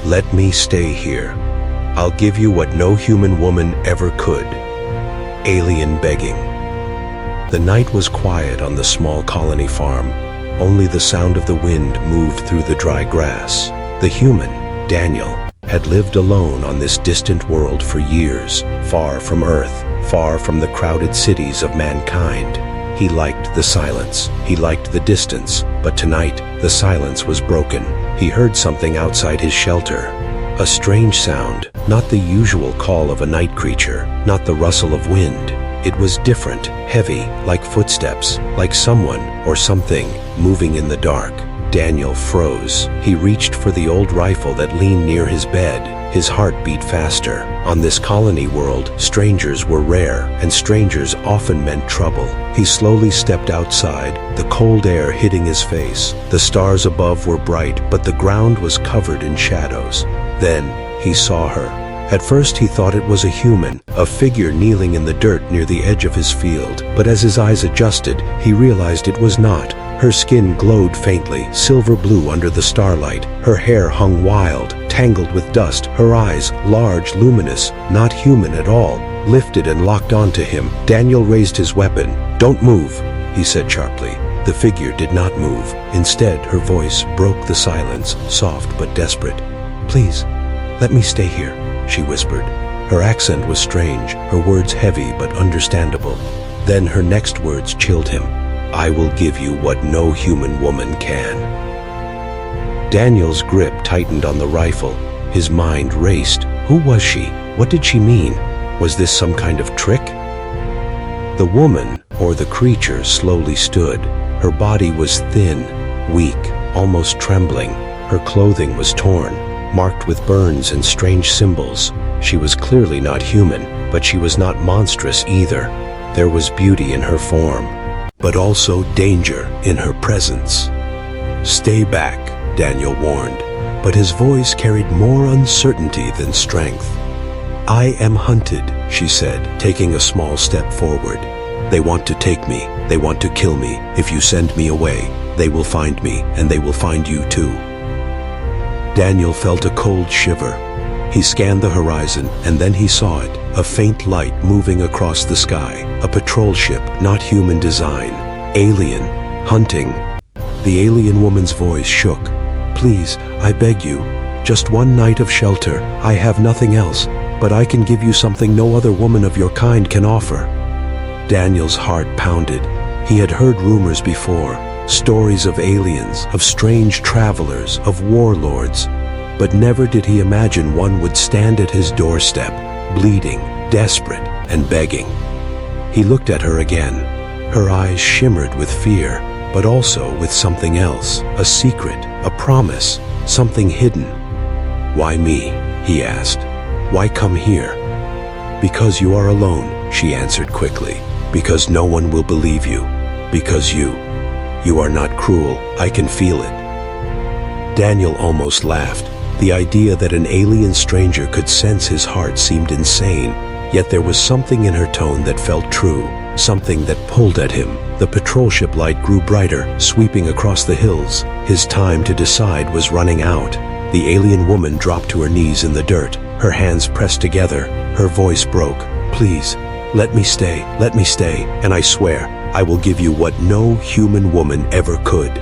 Let me stay here. I'll give you what no human woman ever could. Alien begging. The night was quiet on the small colony farm. Only the sound of the wind moved through the dry grass. The human, Daniel, had lived alone on this distant world for years, far from Earth, far from the crowded cities of mankind. He liked the silence, he liked the distance, but tonight, the silence was broken. He heard something outside his shelter. A strange sound, not the usual call of a night creature, not the rustle of wind. It was different, heavy, like footsteps, like someone or something moving in the dark. Daniel froze. He reached for the old rifle that leaned near his bed. His heart beat faster. On this colony world, strangers were rare, and strangers often meant trouble. He slowly stepped outside, the cold air hitting his face. The stars above were bright, but the ground was covered in shadows. Then, he saw her. At first he thought it was a human, a figure kneeling in the dirt near the edge of his field. But as his eyes adjusted, he realized it was not. Her skin glowed faintly, silver blue under the starlight. Her hair hung wild, tangled with dust. Her eyes, large, luminous, not human at all, lifted and locked onto him. Daniel raised his weapon. "Don't move," he said sharply. The figure did not move. Instead, her voice broke the silence, soft but desperate. "Please, let me stay here," she whispered. Her accent was strange, her words heavy but understandable. Then her next words chilled him. "I will give you what no human woman can." Daniel's grip tightened on the rifle. His mind raced. Who was she? What did she mean? Was this some kind of trick? The woman, or the creature, slowly stood. Her body was thin, weak, almost trembling. Her clothing was torn, marked with burns and strange symbols. She was clearly not human, but she was not monstrous either. There was beauty in her form, but also danger in her presence. "Stay back," Daniel warned, but his voice carried more uncertainty than strength. "I am hunted," she said, taking a small step forward. "They want to take me. They want to kill me. If you send me away, they will find me, and they will find you too." Daniel felt a cold shiver. He scanned the horizon, and then he saw it, a faint light moving across the sky, a patrol ship, not human design, alien, hunting. The alien woman's voice shook. "Please, I beg you, just one night of shelter. I have nothing else, but I can give you something no other woman of your kind can offer." Daniel's heart pounded. He had heard rumors before, stories of aliens, of strange travelers, of warlords, but never did he imagine one would stand at his doorstep, bleeding, desperate, and begging. He looked at her again. Her eyes shimmered with fear, but also with something else, a secret, a promise, something hidden. "Why me?" he asked. "Why come here?" "Because you are alone," she answered quickly. "Because no one will believe you. Because you are not cruel. I can feel it." Daniel almost laughed. The idea that an alien stranger could sense his heart seemed insane, yet there was something in her tone that felt true, something that pulled at him. The patrol ship light grew brighter, sweeping across the hills. His time to decide was running out. The alien woman dropped to her knees in the dirt, her hands pressed together. Her voice broke. "Please, let me stay, and I swear, I will give you what no human woman ever could."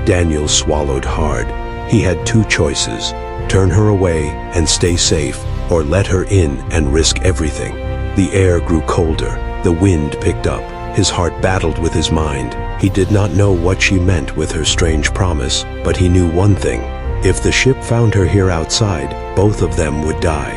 Daniel swallowed hard. He had two choices: turn her away and stay safe, or let her in and risk everything. The air grew colder. The wind picked up. His heart battled with his mind. He did not know what she meant with her strange promise, but he knew one thing. If the ship found her here outside, both of them would die.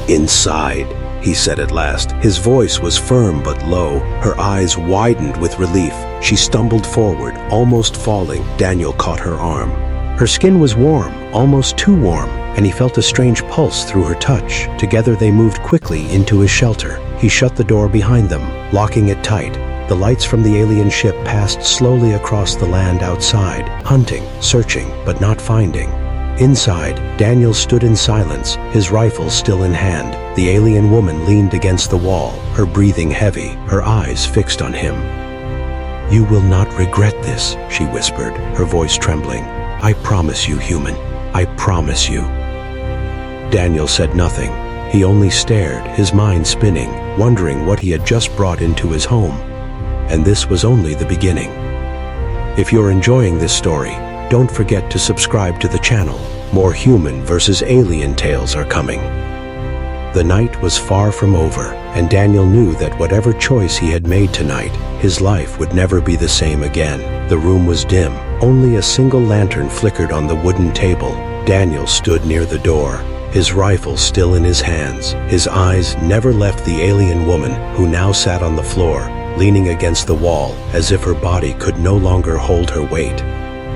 "Inside," he said at last. His voice was firm but low. Her eyes widened with relief. She stumbled forward, almost falling. Daniel caught her arm. Her skin was warm, almost too warm, and he felt a strange pulse through her touch. Together they moved quickly into his shelter. He shut the door behind them, locking it tight. The lights from the alien ship passed slowly across the land outside, hunting, searching, but not finding. Inside, Daniel stood in silence, his rifle still in hand. The alien woman leaned against the wall, her breathing heavy, her eyes fixed on him. "You will not regret this," she whispered, her voice trembling. "I promise you, human. I promise you." Daniel said nothing. He only stared, his mind spinning, wondering what he had just brought into his home. And this was only the beginning. If you're enjoying this story, don't forget to subscribe to the channel. More human versus alien tales are coming. The night was far from over, and Daniel knew that whatever choice he had made tonight, his life would never be the same again. The room was dim. Only a single lantern flickered on the wooden table. Daniel stood near the door, his rifle still in his hands. His eyes never left the alien woman who now sat on the floor, leaning against the wall as if her body could no longer hold her weight.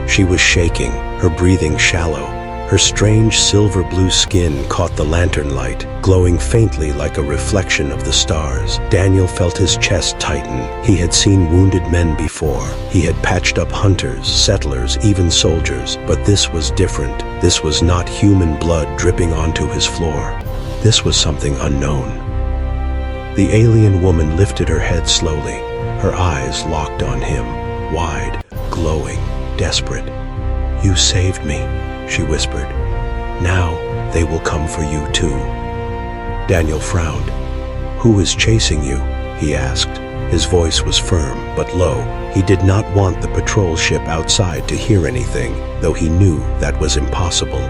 She was shaking, her breathing shallow. Her strange silver blue skin caught the lantern light, glowing faintly like a reflection of the stars. Daniel felt his chest tighten. He had seen wounded men before. He had patched up hunters, settlers, even soldiers. But this was different. This was not human blood dripping onto his floor. This was something unknown. The alien woman lifted her head slowly, her eyes locked on him, wide, glowing, desperate. "You saved me," she whispered. "Now they will come for you too." Daniel frowned. "Who is chasing you?" he asked. His voice was firm but low. He did not want the patrol ship outside to hear anything, though he knew that was impossible.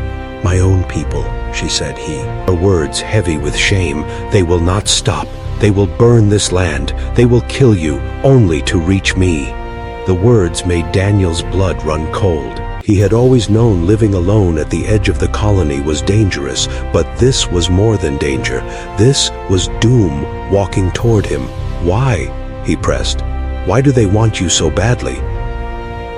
"My own people," she said, her words heavy with shame. "They will not stop. They will burn this land. They will kill you, only to reach me." The words made Daniel's blood run cold. He had always known living alone at the edge of the colony was dangerous, but this was more than danger. This was doom walking toward him. "Why?" he pressed. "Why do they want you so badly?"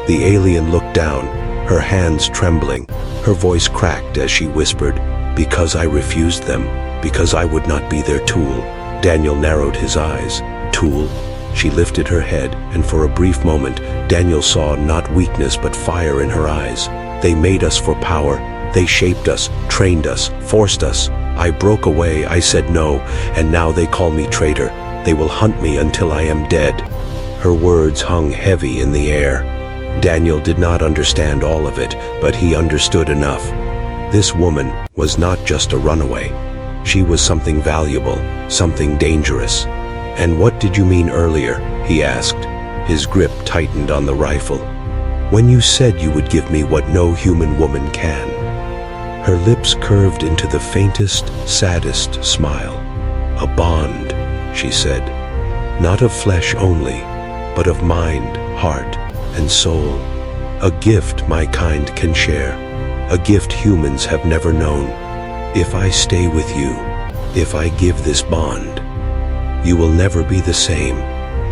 The alien looked down, her hands trembling. Her voice cracked as she whispered, "Because I refused them, because I would not be their tool." Daniel narrowed his eyes. "Tool?" She lifted her head, and for a brief moment, Daniel saw not weakness but fire in her eyes. "They made us for power. They shaped us, trained us, forced us. I broke away, I said no, and now they call me traitor. They will hunt me until I am dead." Her words hung heavy in the air. Daniel did not understand all of it, but he understood enough. This woman was not just a runaway. She was something valuable, something dangerous. "And what did you mean earlier?" he asked. His grip tightened on the rifle. "When you said you would give me what no human woman can." Her lips curved into the faintest, saddest smile. "A bond," she said. "Not of flesh only, but of mind, heart, and soul. A gift my kind can share. A gift humans have never known. If I stay with you, if I give this bond, you will never be the same.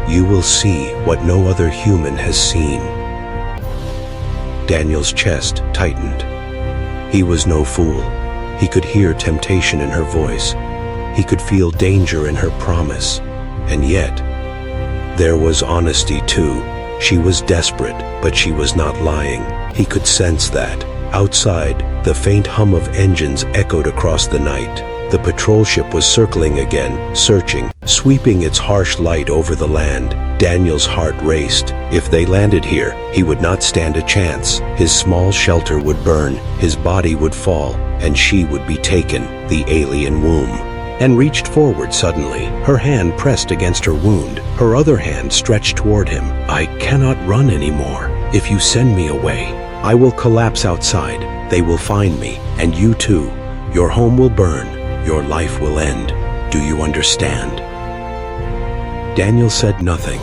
You will see what no other human has seen." Daniel's chest tightened. He was no fool. He could hear temptation in her voice. He could feel danger in her promise. And yet, there was honesty too. She was desperate, but she was not lying. He could sense that. Outside, the faint hum of engines echoed across the night. The patrol ship was circling again, searching, sweeping its harsh light over the land. Daniel's heart raced. If they landed here, he would not stand a chance. His small shelter would burn, his body would fall, and she would be taken, the alien womb. And reached forward suddenly, her hand pressed against her wound, her other hand stretched toward him. "I cannot run anymore. If you send me away, I will collapse outside. They will find me, and you too. Your home will burn. Your life will end. Do you understand?" Daniel said nothing,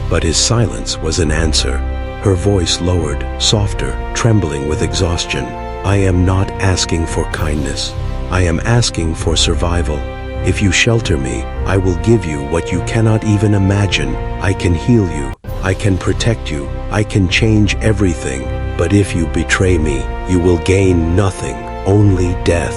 but his silence was an answer. Her voice lowered, softer, trembling with exhaustion. "I am not asking for kindness. I am asking for survival. If you shelter me, I will give you what you cannot even imagine. I can heal you. I can protect you. I can change everything. But if you betray me, you will gain nothing, only death."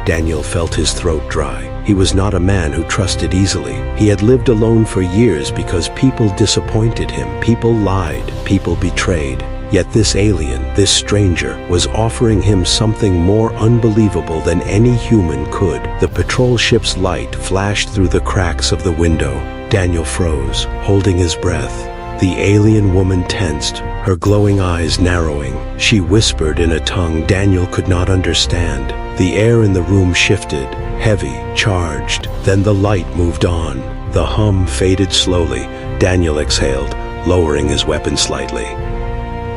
Daniel felt his throat dry. He was not a man who trusted easily. He had lived alone for years because people disappointed him, people lied, people betrayed. Yet this alien, this stranger, was offering him something more unbelievable than any human could. The patrol ship's light flashed through the cracks of the window. Daniel froze, holding his breath. The alien woman tensed, her glowing eyes narrowing. She whispered in a tongue Daniel could not understand. The air in the room shifted, heavy, charged. Then the light moved on. The hum faded slowly. Daniel exhaled, lowering his weapon slightly.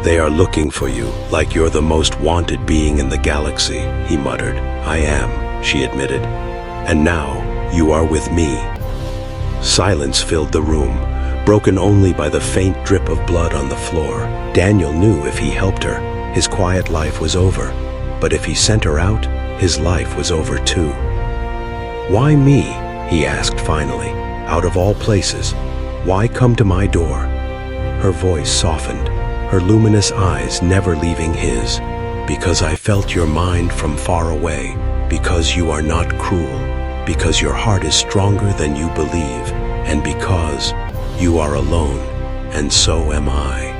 "They are looking for you, like you're the most wanted being in the galaxy," he muttered. "I am," she admitted. "And now, you are with me." Silence filled the room, broken only by the faint drip of blood on the floor. Daniel knew if he helped her, his quiet life was over. But if he sent her out, his life was over too. "Why me?" he asked finally. "Out of all places, why come to my door?" Her voice softened, her luminous eyes never leaving his. "Because I felt your mind from far away, because you are not cruel, because your heart is stronger than you believe, and because you are alone, and so am I."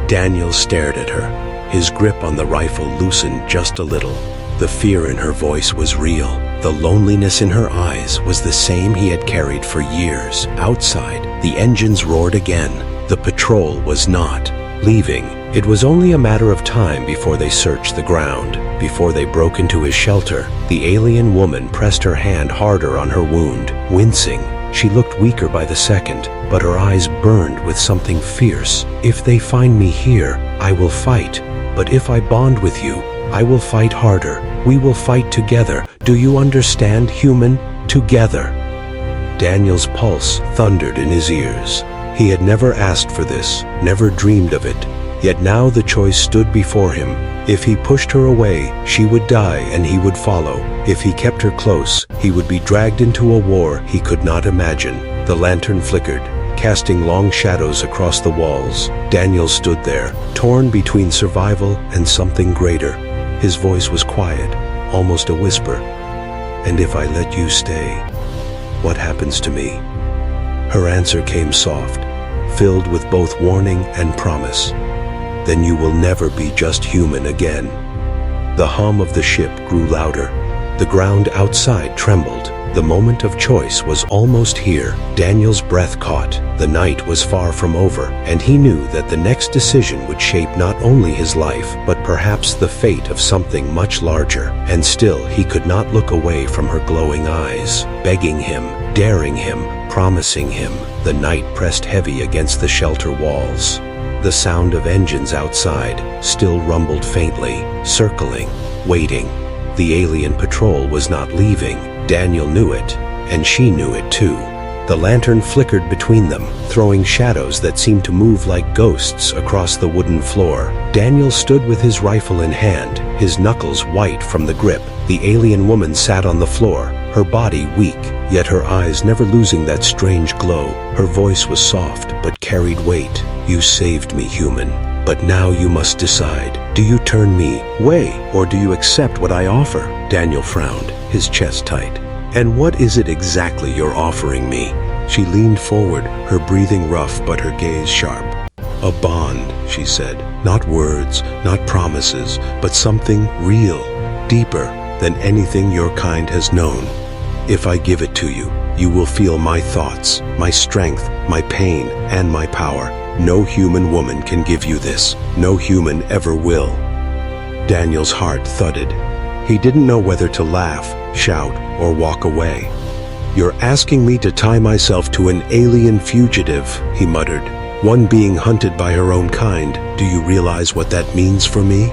Daniel stared at her, his grip on the rifle loosened just a little. The fear in her voice was real. The loneliness in her eyes was the same he had carried for years. Outside, the engines roared again. The patrol was not leaving. It was only a matter of time before they searched the ground, before they broke into his shelter. The alien woman pressed her hand harder on her wound, wincing. She looked weaker by the second, but her eyes burned with something fierce. "If they find me here, I will fight. But if I bond with you, I will fight harder. We will fight together. Do you understand, human? Together." Daniel's pulse thundered in his ears. He had never asked for this, never dreamed of it. Yet now the choice stood before him. If he pushed her away, she would die and he would follow. If he kept her close, he would be dragged into a war he could not imagine. The lantern flickered, casting long shadows across the walls. Daniel stood there, torn between survival and something greater. His voice was quiet, almost a whisper. "And if I let you stay, what happens to me?" Her answer came soft, filled with both warning and promise. "Then you will never be just human again." The hum of the ship grew louder. The ground outside trembled. The moment of choice was almost here. Daniel's breath caught. The night was far from over, and he knew that the next decision would shape not only his life, but perhaps the fate of something much larger. And still, he could not look away from her glowing eyes, begging him, daring him, promising him. The night pressed heavy against the shelter walls. The sound of engines outside still rumbled faintly, circling, waiting. The alien patrol was not leaving. Daniel knew it, and she knew it too. The lantern flickered between them, throwing shadows that seemed to move like ghosts across the wooden floor. Daniel stood with his rifle in hand, his knuckles white from the grip. The alien woman sat on the floor, her body weak, yet her eyes never losing that strange glow. Her voice was soft, but carried weight. "You saved me, human. But now you must decide. Do you turn me away, or do you accept what I offer?" Daniel frowned, his chest tight. "And what is it exactly you're offering me?" She leaned forward, her breathing rough but her gaze sharp. "A bond," she said. "Not words, not promises, but something real, deeper than anything your kind has known. If I give it to you, you will feel my thoughts, my strength, my pain, and my power. No human woman can give you this. No human ever will." Daniel's heart thudded. He didn't know whether to laugh, shout, or walk away. "You're asking me to tie myself to an alien fugitive," he muttered. "One being hunted by her own kind. Do you realize what that means for me?"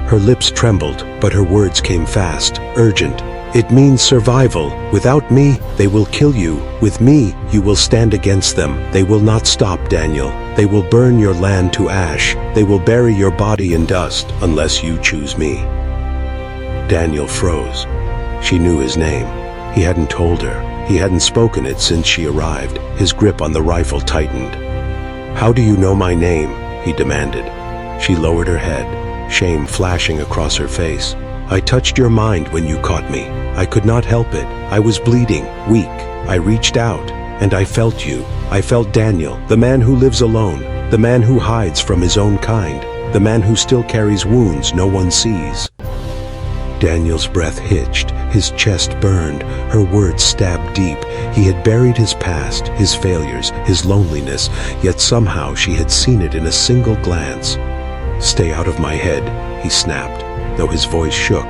Her lips trembled, but her words came fast, urgent. "It means survival. Without me, they will kill you. With me, you will stand against them. They will not stop, Daniel. They will burn your land to ash. They will bury your body in dust, unless you choose me." Daniel froze. She knew his name. He hadn't told her. He hadn't spoken it since she arrived. His grip on the rifle tightened. "How do you know my name?" he demanded. She lowered her head, shame flashing across her face. "I touched your mind when you caught me. I could not help it. I was bleeding, weak. I reached out, and I felt you. I felt Daniel, the man who lives alone, the man who hides from his own kind, the man who still carries wounds no one sees." Daniel's breath hitched, his chest burned, her words stabbed deep. He had buried his past, his failures, his loneliness, yet somehow she had seen it in a single glance. "Stay out of my head," he snapped, though his voice shook.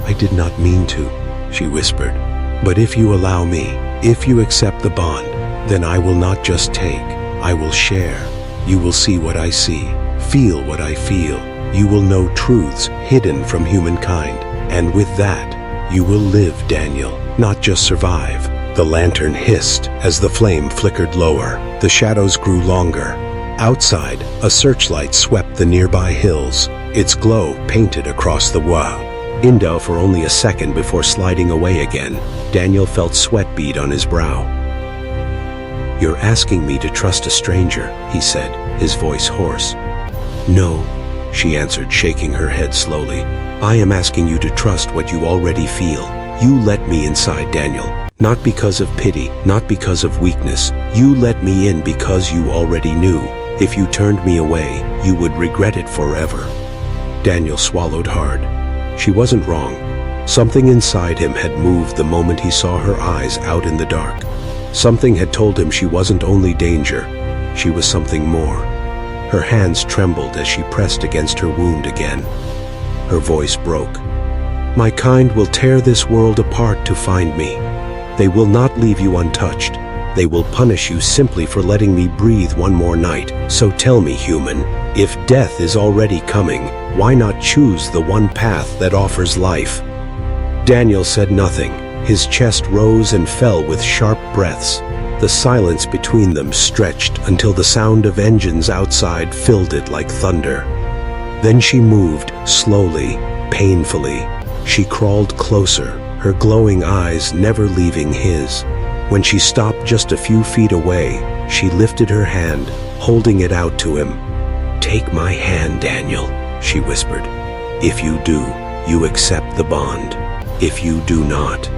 "I did not mean to," she whispered. "But if you allow me, if you accept the bond, then I will not just take, I will share. You will see what I see, feel what I feel. You will know truths hidden from humankind. And with that, you will live, Daniel, not just survive." The lantern hissed as the flame flickered lower. The shadows grew longer. Outside, a searchlight swept the nearby hills, its glow painted across the Wa. Indo for only a second before sliding away again. Daniel felt sweat bead on his brow. "You're asking me to trust a stranger," he said, his voice hoarse. "No," she answered, shaking her head slowly. "I am asking you to trust what you already feel. You let me inside, Daniel. Not because of pity, not because of weakness. You let me in because you already knew. If you turned me away, you would regret it forever." Daniel swallowed hard. She wasn't wrong. Something inside him had moved the moment he saw her eyes out in the dark. Something had told him she wasn't only danger, she was something more. Her hands trembled as she pressed against her wound again. Her voice broke. "My kind will tear this world apart to find me. They will not leave you untouched. They will punish you simply for letting me breathe one more night. So tell me, human, if death is already coming, why not choose the one path that offers life?" Daniel said nothing. His chest rose and fell with sharp breaths. The silence between them stretched until the sound of engines outside filled it like thunder. Then she moved, slowly, painfully. She crawled closer, her glowing eyes never leaving his. When she stopped just a few feet away, she lifted her hand, holding it out to him. "Take my hand, Daniel," she whispered. "If you do, you accept the bond. If you do not,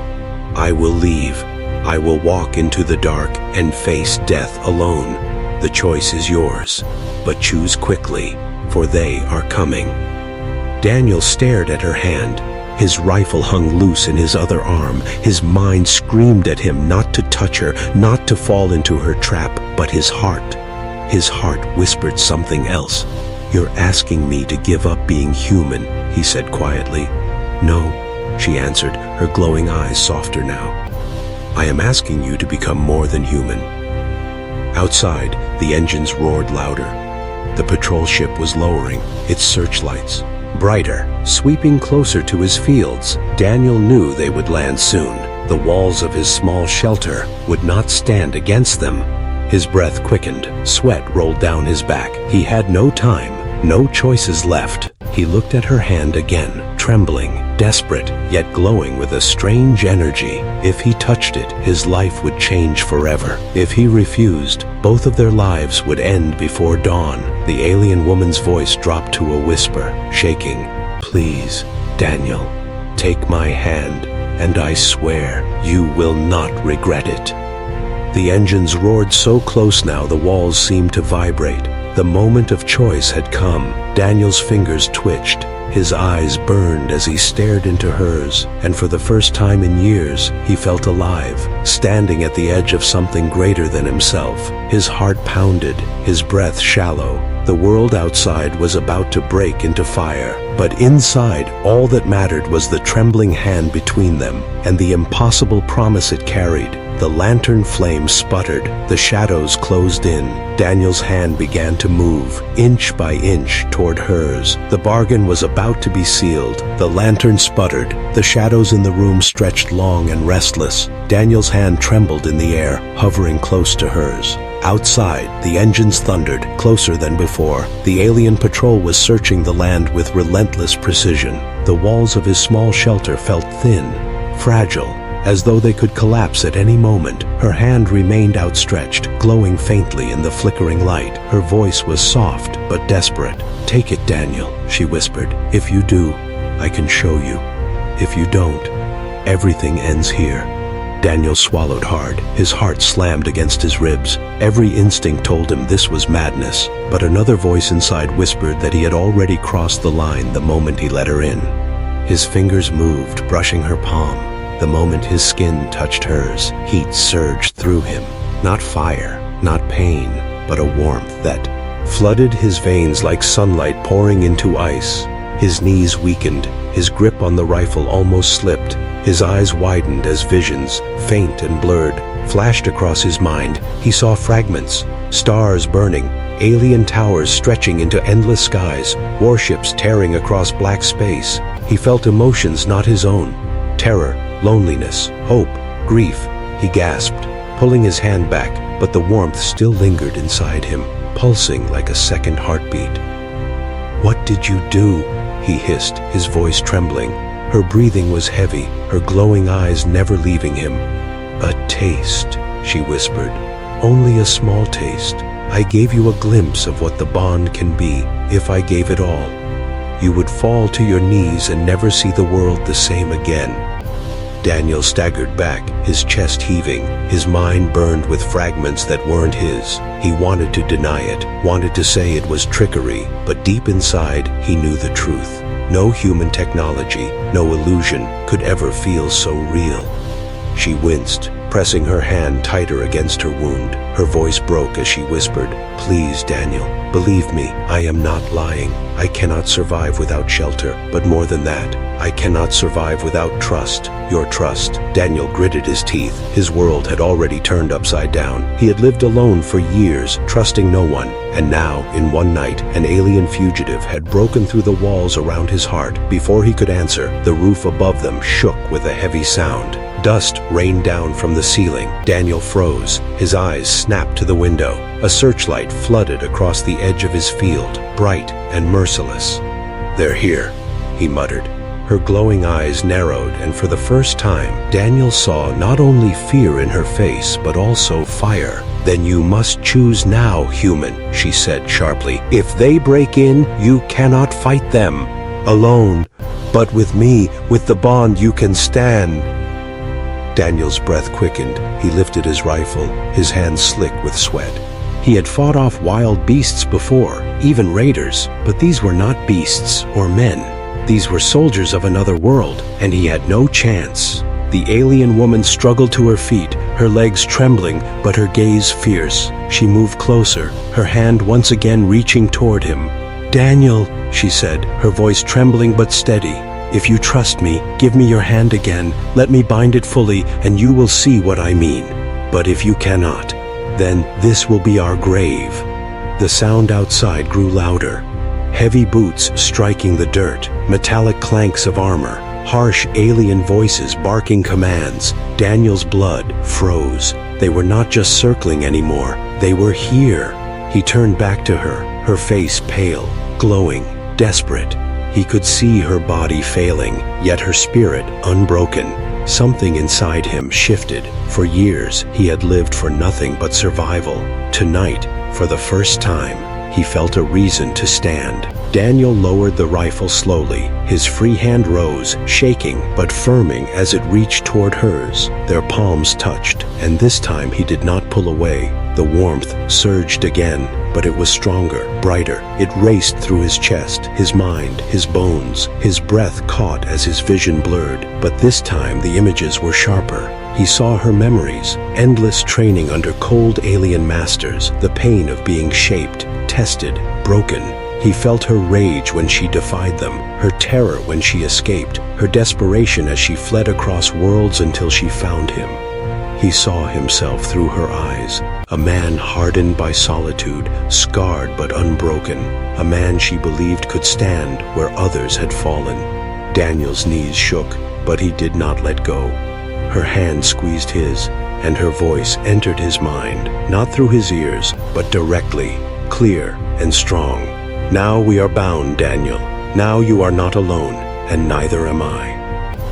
I will leave. I will walk into the dark and face death alone. The choice is yours, but choose quickly, for they are coming." Daniel stared at her hand. His rifle hung loose in his other arm. His mind screamed at him not to touch her, not to fall into her trap, but his heart whispered something else. "You're asking me to give up being human," he said quietly. "No," she answered, her glowing eyes softer now. "I am asking you to become more than human." Outside, the engines roared louder. The patrol ship was lowering, its searchlights brighter, sweeping closer to his fields. Daniel knew they would land soon. The walls of his small shelter would not stand against them. His breath quickened, sweat rolled down his back. He had no time, no choices left. He looked at her hand again, trembling, desperate, yet glowing with a strange energy. If he touched it, his life would change forever. If he refused, both of their lives would end before dawn. The alien woman's voice dropped to a whisper, shaking. "Please, Daniel, take my hand, and I swear you will not regret it." The engines roared so close now the walls seemed to vibrate. The moment of choice had come. Daniel's fingers twitched. His eyes burned as he stared into hers, and for the first time in years, he felt alive, standing at the edge of something greater than himself. His heart pounded, his breath shallow. The world outside was about to break into fire, but inside, all that mattered was the trembling hand between them, and the impossible promise it carried. The lantern flame sputtered, the shadows closed in. Daniel's hand began to move, inch by inch, toward hers. The bargain was about to be sealed. The lantern sputtered, the shadows in the room stretched long and restless. Daniel's hand trembled in the air, hovering close to hers. Outside, the engines thundered, closer than before. The alien patrol was searching the land with relentless precision. The walls of his small shelter felt thin, fragile, as though they could collapse at any moment. Her hand remained outstretched, glowing faintly in the flickering light. Her voice was soft but desperate. "Take it, Daniel," she whispered. "If you do, I can show you. If you don't, everything ends here." Daniel swallowed hard. His heart slammed against his ribs. Every instinct told him this was madness, but another voice inside whispered that he had already crossed the line the moment he let her in. His fingers moved, brushing her palm. The moment his skin touched hers, heat surged through him. Not fire, not pain, but a warmth that flooded his veins like sunlight pouring into ice. His knees weakened, his grip on the rifle almost slipped. His eyes widened as visions, faint and blurred, flashed across his mind. He saw fragments, stars burning, alien towers stretching into endless skies, warships tearing across black space. He felt emotions not his own. Terror, loneliness, hope, grief. He gasped, pulling his hand back, but the warmth still lingered inside him, pulsing like a second heartbeat. "What did you do?" he hissed, his voice trembling. Her breathing was heavy, her glowing eyes never leaving him. "A taste," she whispered. "Only a small taste. I gave you a glimpse of what the bond can be if I gave it all. You would fall to your knees and never see the world the same again." Daniel staggered back, his chest heaving, his mind burned with fragments that weren't his. He wanted to deny it, wanted to say it was trickery, but deep inside, he knew the truth. No human technology, no illusion could ever feel so real. She winced, pressing her hand tighter against her wound. Her voice broke as she whispered, "Please, Daniel, believe me, I am not lying. I cannot survive without shelter, but more than that, I cannot survive without trust, your trust." Daniel gritted his teeth. His world had already turned upside down. He had lived alone for years, trusting no one. And now, in one night, an alien fugitive had broken through the walls around his heart. Before he could answer, the roof above them shook with a heavy sound. Dust rained down from the ceiling. Daniel froze. His eyes snapped to the window. A searchlight flooded across the edge of his field, bright and merciless. "They're here," he muttered. Her glowing eyes narrowed, and for the first time, Daniel saw not only fear in her face, but also fire. "Then you must choose now, human," she said sharply. "If they break in, you cannot fight them alone. But with me, with the bond, you can stand." Daniel's breath quickened. He lifted his rifle, his hands slick with sweat. He had fought off wild beasts before, even raiders, but these were not beasts or men. These were soldiers of another world, and he had no chance. The alien woman struggled to her feet, her legs trembling, but her gaze fierce. She moved closer, her hand once again reaching toward him. "Daniel," she said, her voice trembling but steady. "If you trust me, give me your hand again. Let me bind it fully, and you will see what I mean. But if you cannot, then this will be our grave." The sound outside grew louder. Heavy boots striking the dirt, metallic clanks of armor, harsh alien voices barking commands. Daniel's blood froze. They were not just circling anymore. They were here. He turned back to her, her face pale, glowing, desperate. He could see her body failing, yet her spirit unbroken. Something inside him shifted. For years, he had lived for nothing but survival. Tonight, for the first time, he felt a reason to stand. Daniel lowered the rifle slowly. His free hand rose, shaking but firming as it reached toward hers. Their palms touched, and this time he did not pull away. The warmth surged again, but it was stronger, brighter. It raced through his chest, his mind, his bones. His breath caught as his vision blurred, but this time the images were sharper. He saw her memories, endless training under cold alien masters, the pain of being shaped, tested, broken. He felt her rage when she defied them, her terror when she escaped, her desperation as she fled across worlds until she found him. He saw himself through her eyes, a man hardened by solitude, scarred but unbroken, a man she believed could stand where others had fallen. Daniel's knees shook, but he did not let go. Her hand squeezed his, and her voice entered his mind, not through his ears, but directly, clear and strong. "Now we are bound, Daniel. Now you are not alone, and neither am I."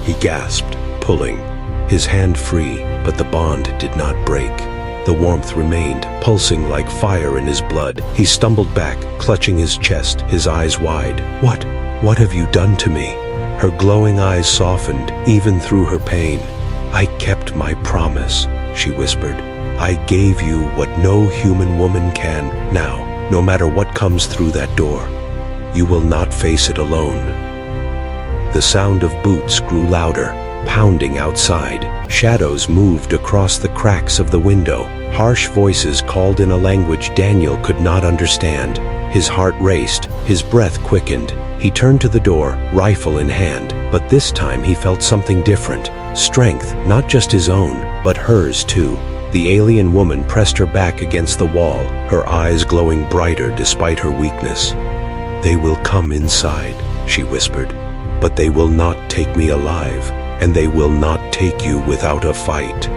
He gasped, pulling, his hand free, but the bond did not break. The warmth remained, pulsing like fire in his blood. He stumbled back, clutching his chest, his eyes wide. What have you done to me?" Her glowing eyes softened, even through her pain. "I kept my promise," she whispered. "I gave you what no human woman can. Now, no matter what comes through that door, you will not face it alone." The sound of boots grew louder, pounding outside. Shadows moved across the cracks of the window. Harsh voices called in a language Daniel could not understand. His heart raced, his breath quickened. He turned to the door, rifle in hand, but this time he felt something different. Strength, not just his own, but hers too. The alien woman pressed her back against the wall, her eyes glowing brighter despite her weakness. "They will come inside," she whispered, "but they will not take me alive, and they will not take you without a fight."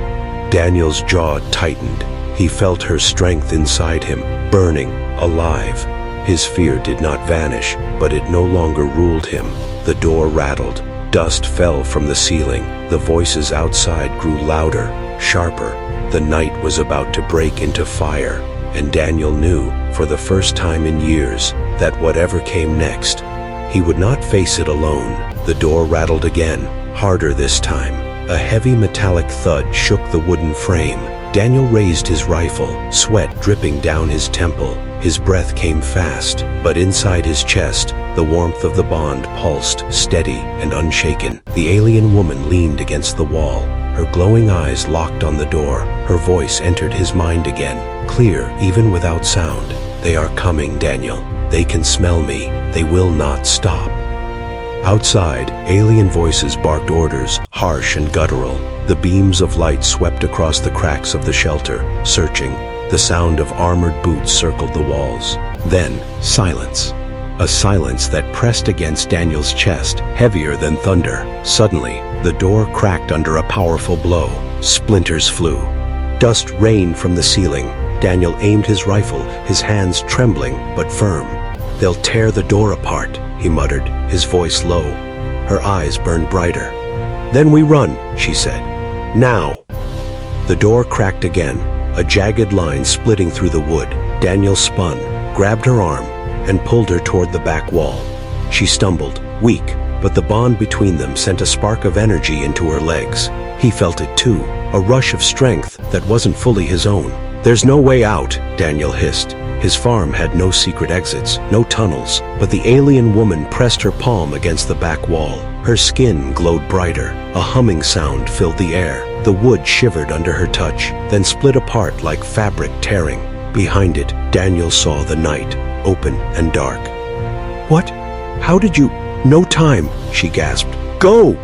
Daniel's jaw tightened. He felt her strength inside him, burning, alive. His fear did not vanish, but it no longer ruled him. The door rattled. Dust fell from the ceiling. The voices outside grew louder, sharper. The night was about to break into fire, and Daniel knew, for the first time in years, that whatever came next, he would not face it alone. The door rattled again, harder this time. A heavy metallic thud shook the wooden frame. Daniel raised his rifle, sweat dripping down his temple. His breath came fast, but inside his chest, the warmth of the bond pulsed, steady and unshaken. The alien woman leaned against the wall, her glowing eyes locked on the door. Her voice entered his mind again, clear even without sound. "They are coming, Daniel. They can smell me. They will not stop." Outside, alien voices barked orders, harsh and guttural. The beams of light swept across the cracks of the shelter, searching. The sound of armored boots circled the walls. Then, silence. A silence that pressed against Daniel's chest, heavier than thunder. Suddenly, the door cracked under a powerful blow. Splinters flew. Dust rained from the ceiling. Daniel aimed his rifle, his hands trembling but firm. "They'll tear the door apart," he muttered, his voice low. Her eyes burned brighter. "Then we run," she said. "Now." The door cracked again, a jagged line splitting through the wood. Daniel spun, grabbed her arm, and pulled her toward the back wall. She stumbled, weak, but the bond between them sent a spark of energy into her legs. He felt it too, a rush of strength that wasn't fully his own. "There's no way out," Daniel hissed. His farm had no secret exits, no tunnels, but the alien woman pressed her palm against the back wall. Her skin glowed brighter. A humming sound filled the air. The wood shivered under her touch, then split apart like fabric tearing. Behind it, Daniel saw the night, open and dark. "What? How did you—" "No time," she gasped. "Go!"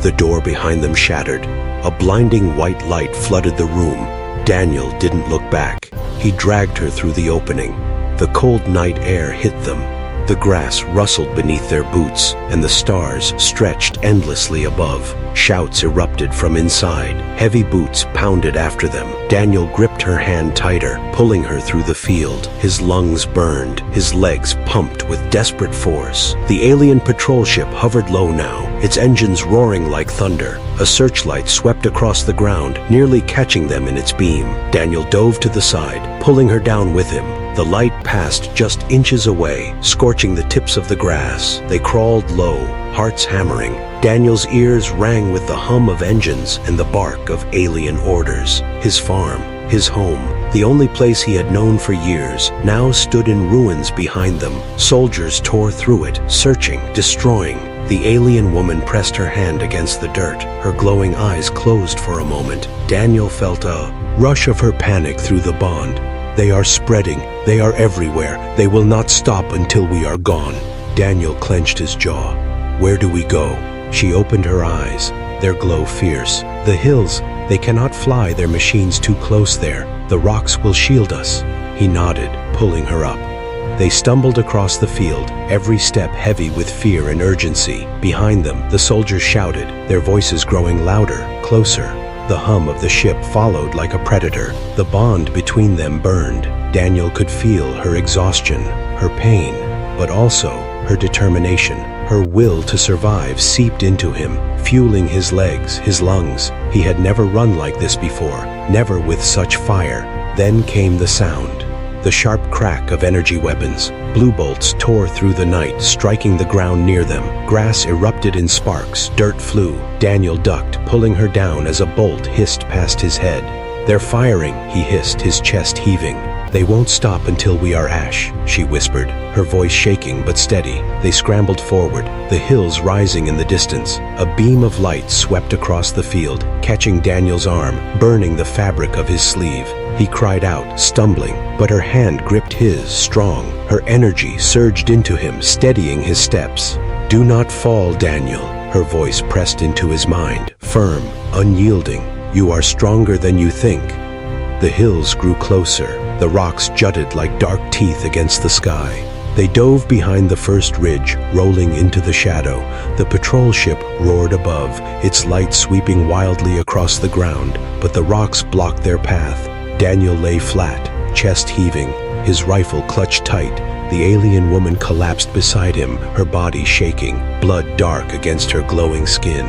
The door behind them shattered. A blinding white light flooded the room. Daniel didn't look back. He dragged her through the opening. The cold night air hit them. The grass rustled beneath their boots, and the stars stretched endlessly above. Shouts erupted from inside. Heavy boots pounded after them. Daniel gripped her hand tighter, pulling her through the field. His lungs burned, his legs pumped with desperate force. The alien patrol ship hovered low now, its engines roaring like thunder. A searchlight swept across the ground, nearly catching them in its beam. Daniel dove to the side, pulling her down with him. The light passed just inches away, scorching the tips of the grass. They crawled low, hearts hammering. Daniel's ears rang with the hum of engines and the bark of alien orders. His farm, his home, the only place he had known for years, now stood in ruins behind them. Soldiers tore through it, searching, destroying. The alien woman pressed her hand against the dirt. Her glowing eyes closed for a moment. Daniel felt a rush of her panic through the bond. "They are spreading. They are everywhere. They will not stop until we are gone." Daniel clenched his jaw. "Where do we go?" She opened her eyes, their glow fierce. "The hills. They cannot fly their machines too close there. The rocks will shield us." He nodded, pulling her up. They stumbled across the field, every step heavy with fear and urgency. Behind them, the soldiers shouted, their voices growing louder, closer. The hum of the ship followed like a predator. The bond between them burned. Daniel could feel her exhaustion, her pain, but also her determination. Her will to survive seeped into him, fueling his legs, his lungs. He had never run like this before, never with such fire. Then came the sound. The sharp crack of energy weapons. Blue bolts tore through the night, striking the ground near them. Grass erupted in sparks, dirt flew. Daniel ducked, pulling her down as a bolt hissed past his head. "They're firing," he hissed, his chest heaving. "They won't stop until we are ash," she whispered, her voice shaking but steady. They scrambled forward, the hills rising in the distance. A beam of light swept across the field, catching Daniel's arm, burning the fabric of his sleeve. He cried out, stumbling, but her hand gripped his, strong. Her energy surged into him, steadying his steps. "Do not fall, Daniel," her voice pressed into his mind, firm, unyielding. "You are stronger than you think." The hills grew closer. The rocks jutted like dark teeth against the sky. They dove behind the first ridge, rolling into the shadow. The patrol ship roared above, its light sweeping wildly across the ground, but the rocks blocked their path. Daniel lay flat, chest heaving, his rifle clutched tight. The alien woman collapsed beside him, her body shaking, blood dark against her glowing skin.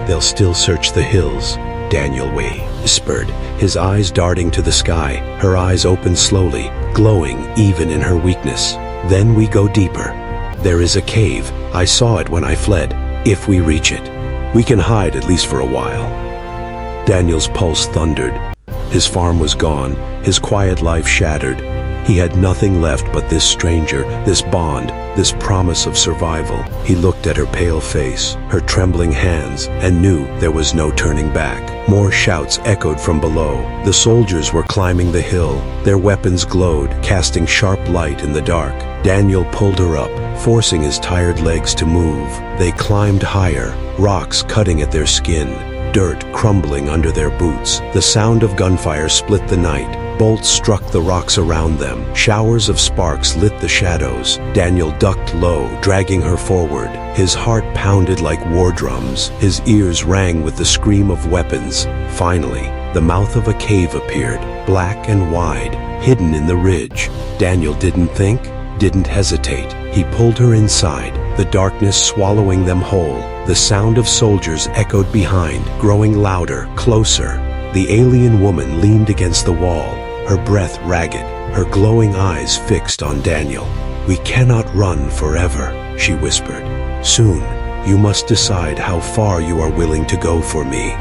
"They'll still search the hills," Daniel whispered, his eyes darting to the sky. Her eyes opened slowly, glowing even in her weakness. "Then we go deeper. There is a cave. I saw it when I fled. If we reach it, we can hide at least for a while." Daniel's pulse thundered. His farm was gone, his quiet life shattered. He had nothing left but this stranger, this bond, this promise of survival. He looked at her pale face, her trembling hands, and knew there was no turning back. More shouts echoed from below. The soldiers were climbing the hill. Their weapons glowed, casting sharp light in the dark. Daniel pulled her up, forcing his tired legs to move. They climbed higher, rocks cutting at their skin, dirt crumbling under their boots. The sound of gunfire split the night. Bolts struck the rocks around them. Showers of sparks lit the shadows. Daniel ducked low, dragging her forward. His heart pounded like war drums. His ears rang with the scream of weapons. Finally, the mouth of a cave appeared, black and wide, hidden in the ridge. Daniel didn't think, didn't hesitate. He pulled her inside, the darkness swallowing them whole. The sound of soldiers echoed behind, growing louder, closer. The alien woman leaned against the wall, her breath ragged, her glowing eyes fixed on Daniel. "We cannot run forever," she whispered. "Soon, you must decide how far you are willing to go for me."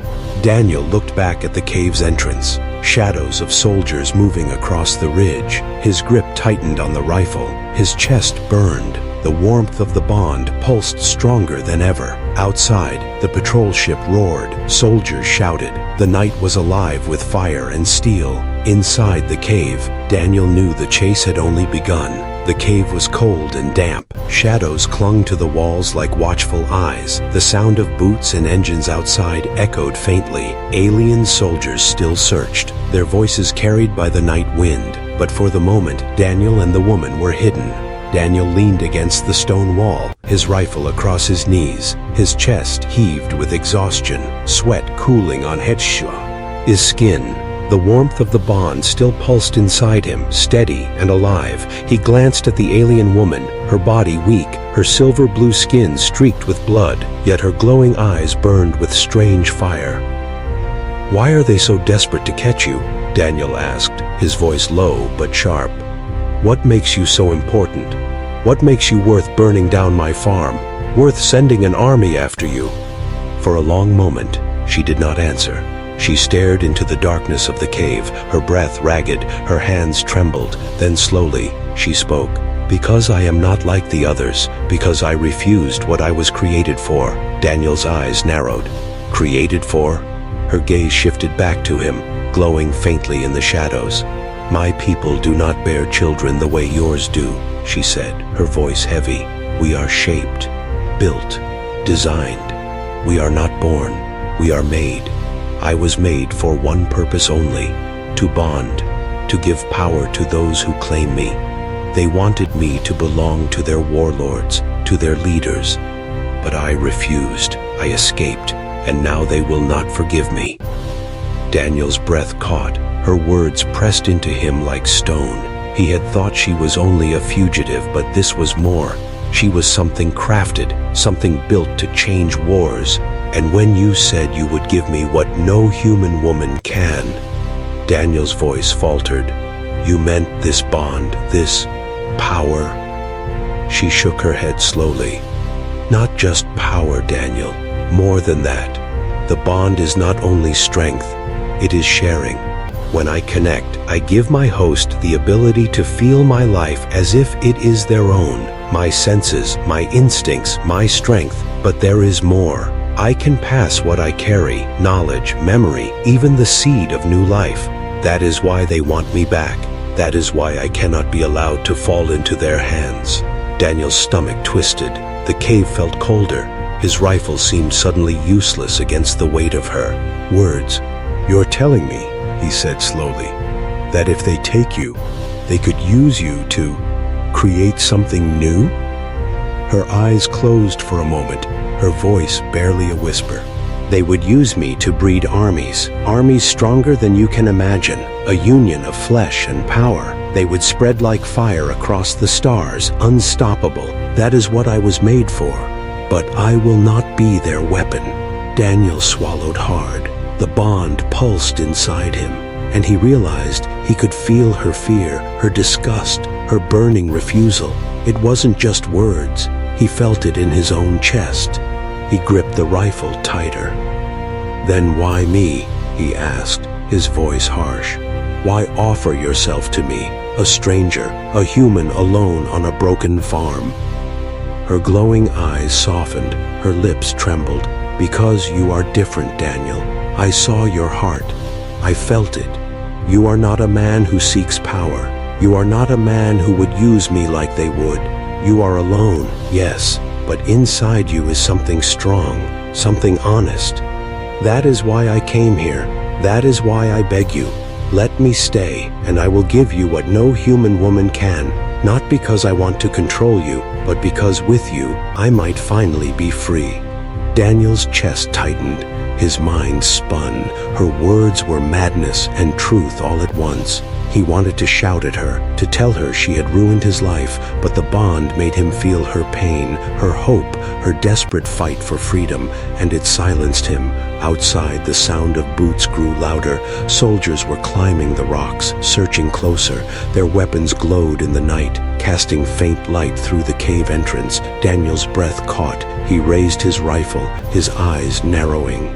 Daniel looked back at the cave's entrance, shadows of soldiers moving across the ridge. His grip tightened on the rifle, his chest burned. The warmth of the bond pulsed stronger than ever. Outside, the patrol ship roared, soldiers shouted. The night was alive with fire and steel. Inside the cave, Daniel knew the chase had only begun. The cave was cold and damp. Shadows clung to the walls like watchful eyes. The sound of boots and engines outside echoed faintly. Alien soldiers still searched, their voices carried by the night wind. But for the moment, Daniel and the woman were hidden. Daniel leaned against the stone wall, his rifle across his knees. His chest heaved with exhaustion, sweat cooling on HFY's skin. The warmth of the bond still pulsed inside him, steady and alive. He glanced at the alien woman, her body weak, her silver blue skin streaked with blood, yet her glowing eyes burned with strange fire. "Why are they so desperate to catch you?" Daniel asked, his voice low but sharp. "What makes you so important? What makes you worth burning down my farm, worth sending an army after you?" For a long moment, she did not answer. She stared into the darkness of the cave, her breath ragged, her hands trembled. Then slowly, she spoke. "Because I am not like the others, because I refused what I was created for." Daniel's eyes narrowed. "Created for?" Her gaze shifted back to him, glowing faintly in the shadows. "My people do not bear children the way yours do," she said, her voice heavy. "We are shaped, built, designed. We are not born, we are made. I was made for one purpose only, to bond, to give power to those who claim me. They wanted me to belong to their warlords, to their leaders. But I refused, I escaped, and now they will not forgive me." Daniel's breath caught, her words pressed into him like stone. He had thought she was only a fugitive, but this was more. She was something crafted, something built to change wars. "And when you said you would give me what no human woman can," Daniel's voice faltered, "you meant this bond, this power?" She shook her head slowly. "Not just power, Daniel, more than that. The bond is not only strength, it is sharing. When I connect, I give my host the ability to feel my life as if it is their own. My senses, my instincts, my strength, but there is more. I can pass what I carry, knowledge, memory, even the seed of new life. That is why they want me back. That is why I cannot be allowed to fall into their hands. Daniel's stomach twisted. The cave felt colder. His rifle seemed suddenly useless against the weight of her words. "You're telling me," he said slowly, "that if they take you, they could use you to create something new?" Her eyes closed for a moment, her voice barely a whisper. "They would use me to breed armies, armies stronger than you can imagine, a union of flesh and power. They would spread like fire across the stars, unstoppable. That is what I was made for. But I will not be their weapon." Daniel swallowed hard. The bond pulsed inside him, and he realized he could feel her fear, her disgust, her burning refusal. It wasn't just words. He felt it in his own chest. He gripped the rifle tighter. "Then why me?" he asked, his voice harsh. "Why offer yourself to me, a stranger, a human alone on a broken farm?" Her glowing eyes softened, her lips trembled. "Because you are different, Daniel. I saw your heart. I felt it. You are not a man who seeks power. You are not a man who would use me like they would. You are alone, yes, but inside you is something strong, something honest. That is why I came here. That is why I beg you. Let me stay, and I will give you what no human woman can, not because I want to control you, but because with you, I might finally be free." Daniel's chest tightened. His mind spun. Her words were madness and truth all at once. He wanted to shout at her, to tell her she had ruined his life, but the bond made him feel her pain, her hope, her desperate fight for freedom, and it silenced him. Outside, the sound of boots grew louder. Soldiers were climbing the rocks, searching closer. Their weapons glowed in the night, casting faint light through the cave entrance. Daniel's breath caught. He raised his rifle, his eyes narrowing.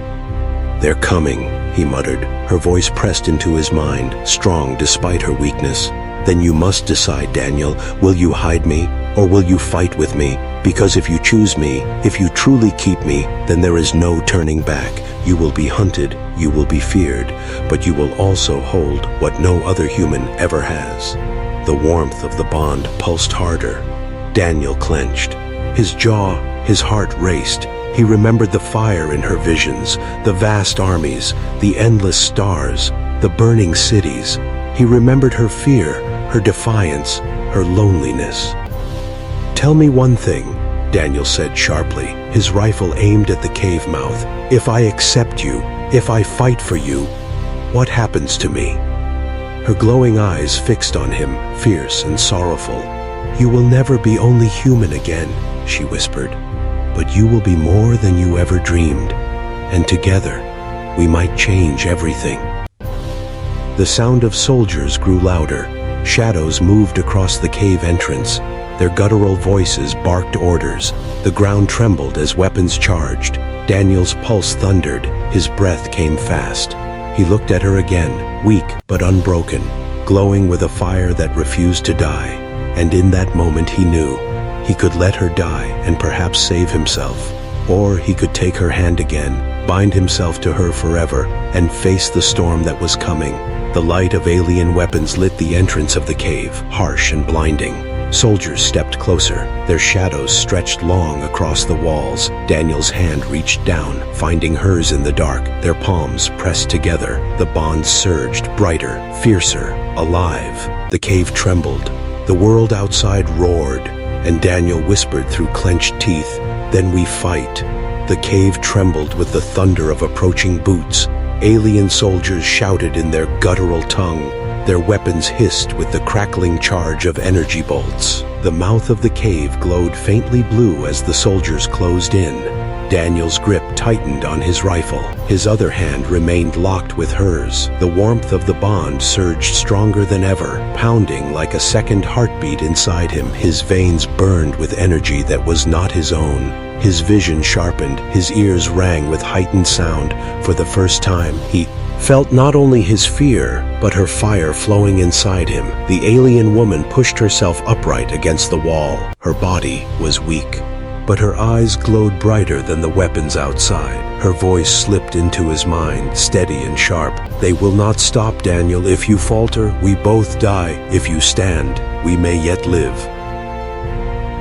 "They're coming," he muttered. Her voice pressed into his mind, strong despite her weakness. "Then you must decide, Daniel. Will you hide me, or will you fight with me? Because if you choose me, if you truly keep me, then there is no turning back. You will be hunted, you will be feared, but you will also hold what no other human ever has." The warmth of the bond pulsed harder. Daniel clenched. His jaw, his heart raced. He remembered the fire in her visions, the vast armies, the endless stars, the burning cities. He remembered her fear, her defiance, her loneliness. "Tell me one thing," Daniel said sharply, his rifle aimed at the cave mouth. "If I accept you, if I fight for you, what happens to me?" Her glowing eyes fixed on him, fierce and sorrowful. "You will never be only human again," she whispered. "But you will be more than you ever dreamed, and together, we might change everything." The sound of soldiers grew louder. Shadows moved across the cave entrance. Their guttural voices barked orders. The ground trembled as weapons charged. Daniel's pulse thundered. His breath came fast. He looked at her again, weak but unbroken, glowing with a fire that refused to die. And in that moment he knew. He could let her die and perhaps save himself. Or he could take her hand again, bind himself to her forever, and face the storm that was coming. The light of alien weapons lit the entrance of the cave, harsh and blinding. Soldiers stepped closer, their shadows stretched long across the walls. Daniel's hand reached down, finding hers in the dark, their palms pressed together. The bond surged, brighter, fiercer, alive. The cave trembled. The world outside roared, and Daniel whispered through clenched teeth, "Then we fight." The cave trembled with the thunder of approaching boots. Alien soldiers shouted in their guttural tongue. Their weapons hissed with the crackling charge of energy bolts. The mouth of the cave glowed faintly blue as the soldiers closed in. Daniel's grip tightened on his rifle. His other hand remained locked with hers. The warmth of the bond surged stronger than ever, pounding like a second heartbeat inside him. His veins burned with energy that was not his own. His vision sharpened, his ears rang with heightened sound. For the first time, he felt not only his fear, but her fire flowing inside him. The alien woman pushed herself upright against the wall. Her body was weak, but her eyes glowed brighter than the weapons outside. Her voice slipped into his mind, steady and sharp. "They will not stop, Daniel. If you falter, we both die. If you stand, we may yet live."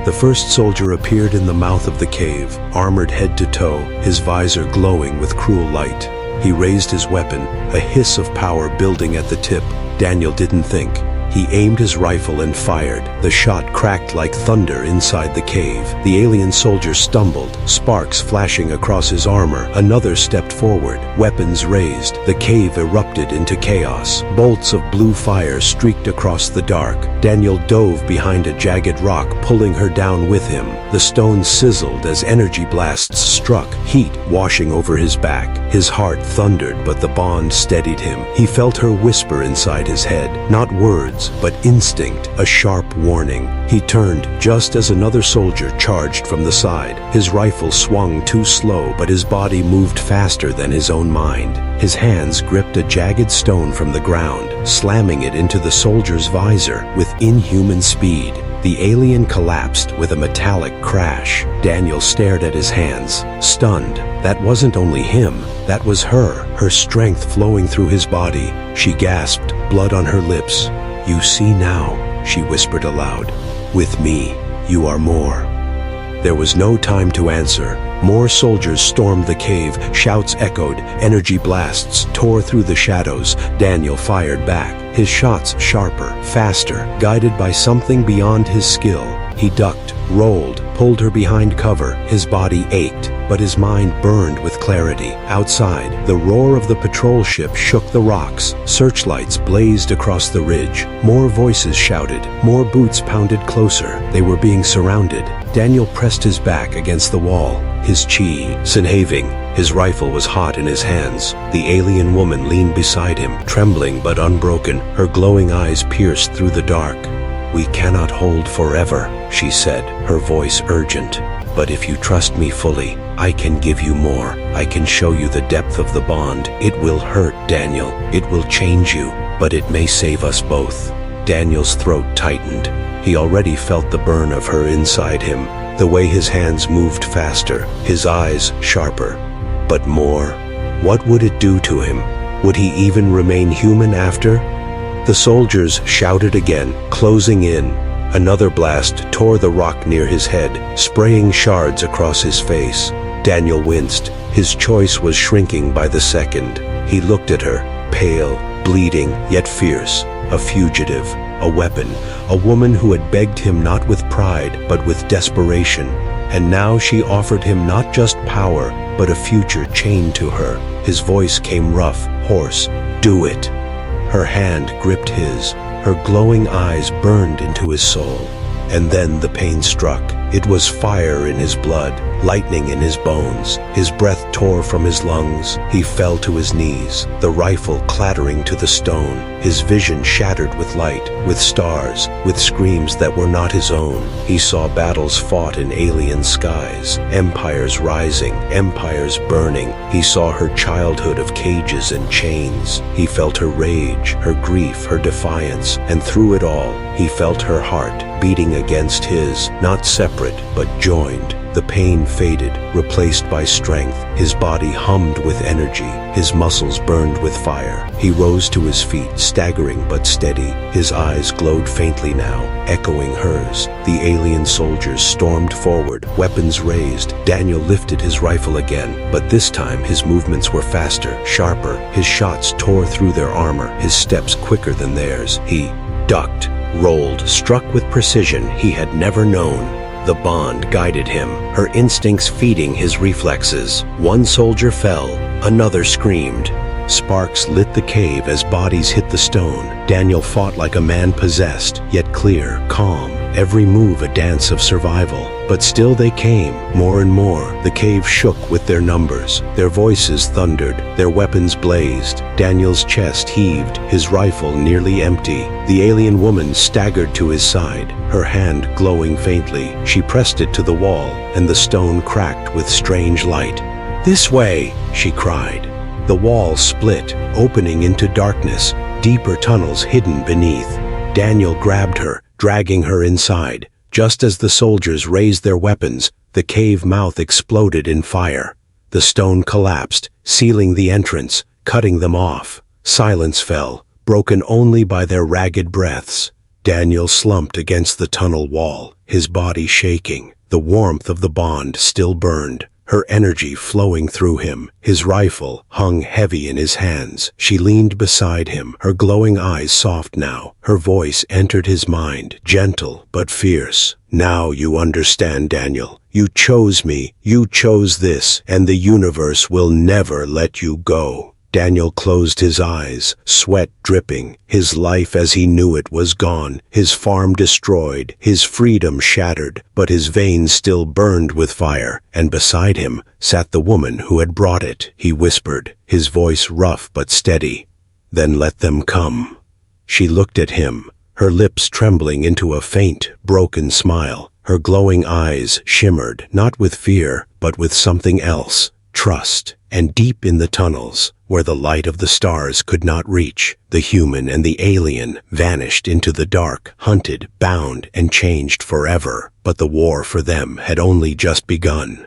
The first soldier appeared in the mouth of the cave, armored head to toe, his visor glowing with cruel light. He raised his weapon, a hiss of power building at the tip. Daniel didn't think. He aimed his rifle and fired. The shot cracked like thunder inside the cave. The alien soldier stumbled, sparks flashing across his armor. Another stepped forward, weapons raised. The cave erupted into chaos. Bolts of blue fire streaked across the dark. Daniel dove behind a jagged rock, pulling her down with him. The stone sizzled as energy blasts struck, heat washing over his back. His heart thundered, but the bond steadied him. He felt her whisper inside his head, not words, but instinct, a sharp warning. He turned just as another soldier charged from the side. His rifle swung too slow, but his body moved faster than his own mind. His hands gripped a jagged stone from the ground, slamming it into the soldier's visor with inhuman speed. The alien collapsed with a metallic crash. Daniel stared at his hands, stunned. That wasn't only him, that was her strength flowing through his body. She gasped, blood on her lips. "You see now," she whispered aloud. "With me, you are more." There was no time to answer. More soldiers stormed the cave, shouts echoed, energy blasts tore through the shadows. Daniel fired back, his shots sharper, faster, guided by something beyond his skill. He ducked, rolled, pulled her behind cover. His body ached, but his mind burned with clarity. Outside, the roar of the patrol ship shook the rocks. Searchlights blazed across the ridge. More voices shouted. More boots pounded closer. They were being surrounded. Daniel pressed his back against the wall, his chi sinhaving. His rifle was hot in his hands. The alien woman leaned beside him, trembling but unbroken. Her glowing eyes pierced through the dark. "We cannot hold forever," she said, her voice urgent. "But if you trust me fully, I can give you more. I can show you the depth of the bond. It will hurt, Daniel. It will change you, but it may save us both." Daniel's throat tightened. He already felt the burn of her inside him, the way his hands moved faster, his eyes sharper. But more? What would it do to him? Would he even remain human after? The soldiers shouted again, closing in. Another blast tore the rock near his head, spraying shards across his face. Daniel winced. His choice was shrinking by the second. He looked at her, pale, bleeding, yet fierce. A fugitive, a weapon, a woman who had begged him not with pride, but with desperation. And now she offered him not just power, but a future chained to her. His voice came rough, hoarse. "Do it." Her hand gripped his. Her glowing eyes burned into his soul. And then the pain struck. It was fire in his blood, lightning in his bones. His breath tore from his lungs. He fell to his knees, the rifle clattering to the stone. His vision shattered with light, with stars, with screams that were not his own. He saw battles fought in alien skies, empires rising, empires burning. He saw her childhood of cages and chains. He felt her rage, her grief, her defiance, and through it all, he felt her heart beating against his, not separate, but joined. The pain faded, replaced by strength. His body hummed with energy. His muscles burned with fire. He rose to his feet, staggering but steady. His eyes glowed faintly now, echoing hers. The alien soldiers stormed forward, weapons raised. Daniel lifted his rifle again, but this time his movements were faster, sharper. His shots tore through their armor, his steps quicker than theirs. He ducked, rolled, struck with precision he had never known. The bond guided him, her instincts feeding his reflexes. One soldier fell, another screamed. Sparks lit the cave as bodies hit the stone. Daniel fought like a man possessed, yet clear, calm. every move a dance of survival. But still they came, more and more. The cave shook with their numbers. Their voices thundered, their weapons blazed. Daniel's chest heaved, his rifle nearly empty. The alien woman staggered to his side, her hand glowing faintly. She pressed it to the wall, and the stone cracked with strange light. "This way!" she cried. The wall split, opening into darkness, deeper tunnels hidden beneath. Daniel grabbed her, dragging her inside. Just as the soldiers raised their weapons, the cave mouth exploded in fire. The stone collapsed, sealing the entrance, cutting them off. Silence fell, broken only by their ragged breaths. Daniel slumped against the tunnel wall, his body shaking. The warmth of the bond still burned, her energy flowing through him. His rifle hung heavy in his hands. She leaned beside him, her glowing eyes soft now. Her voice entered his mind, gentle but fierce. "Now you understand, Daniel. You chose me, you chose this, and the universe will never let you go." Daniel closed his eyes, sweat dripping. His life as he knew it was gone, his farm destroyed, his freedom shattered, but his veins still burned with fire, and beside him sat the woman who had brought it. He whispered, his voice rough but steady, "Then let them come." She looked at him, her lips trembling into a faint, broken smile. Her glowing eyes shimmered, not with fear, but with something else, trust. And deep in the tunnels, where the light of the stars could not reach, the human and the alien vanished into the dark, hunted, bound, and changed forever. But the war for them had only just begun.